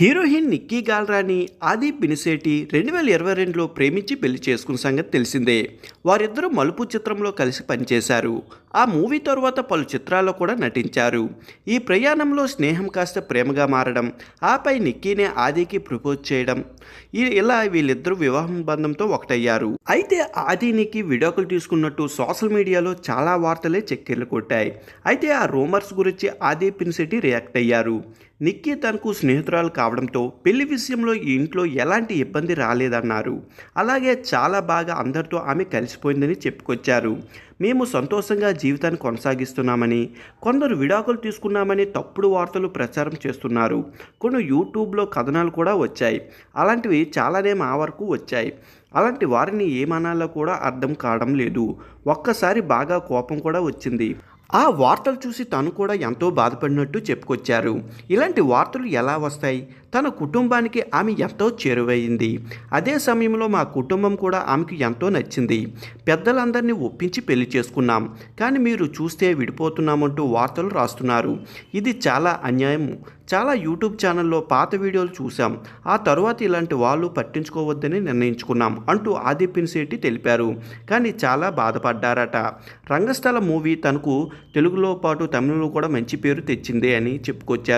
Heroine Nikki గాల్రాని ఆది పినిశెట్టి 2022లో ప్రేమించి పెళ్లి చేసుకున్న సంగతి తెలిసిందే. వారిద్దరూ మలుపు చిత్రంలో కలిసి పనిచేశారు. ఆ మూవీ తరువాత పలు చిత్రాల్లో కూడా నటించారు. ఈ ప్రయాణంలో స్నేహం కాస్త ప్రేమగా మారడం, ఆపై నిక్కీనే ఆదికి ప్రపోజ్ చేయడం, ఇలా వీళ్ళిద్దరూ వివాహం బంధంతో ఒకటయ్యారు. అయితే ఆది నిక్కీ విడాకులు తీసుకున్నట్టు సోషల్ మీడియాలో చాలా వార్తలే చక్కెర్లు కొట్టాయి. అయితే ఆ రూమర్స్ గురించి ఆది పినిశెట్టి రియాక్ట్ అయ్యారు. నిక్కీ తనకు స్నేహితురాలు కావడంతో పెళ్లి విషయంలో ఈ ఇంట్లో ఎలాంటి ఇబ్బంది రాలేదన్నారు. అలాగే చాలా బాగా అందరితో ఆమె కలిసిపోయిందని చెప్పుకొచ్చారు. మేము సంతోషంగా జీవితాన్ని కొనసాగిస్తున్నామని, కొందరు విడాకులు తీసుకున్నామని తప్పుడు వార్తలు ప్రచారం చేస్తున్నారు. కొన్ని యూట్యూబ్లో కథనాలు కూడా వచ్చాయి. అలాంటివి చాలానే మా వరకు వచ్చాయి. అలాంటి వారిని ఏమనాలో కూడా అర్థం కావడం లేదు. ఒక్కసారి బాగా కోపం కూడా వచ్చింది. ఆ వార్తలు చూసి తను కూడా ఎంతో బాధపడినట్టు చెప్పుకొచ్చారు. ఇలాంటి వార్తలు ఎలా వస్తాయి? తన కుటుంబానికి ఆమె ఎంతో చేరువైంది. అదే సమయంలో మా కుటుంబం కూడా ఆమెకు ఎంతో నచ్చింది. పెద్దలందరినీ ఒప్పించి పెళ్లి చేసుకున్నాం. కానీ మీరు చూస్తే విడిపోతున్నామంటూ వార్తలు రాస్తున్నారు. ఇది చాలా అన్యాయం. చాలా యూట్యూబ్ ఛానల్లో పాత వీడియోలు చూసాం. ఆ తరువాత ఇలాంటి వాళ్ళు పట్టించుకోవద్దని నిర్ణయించుకున్నాం అంటూ ఆది పినిశెట్టి తెలిపారు. కానీ చాలా బాధపడ్డారట. రంగస్థల మూవీ తనకు తెలుగులో పాటు తమిళంలో కూడా మంచి పేరు తెచ్చింది అని చెప్పుకొచ్చారు.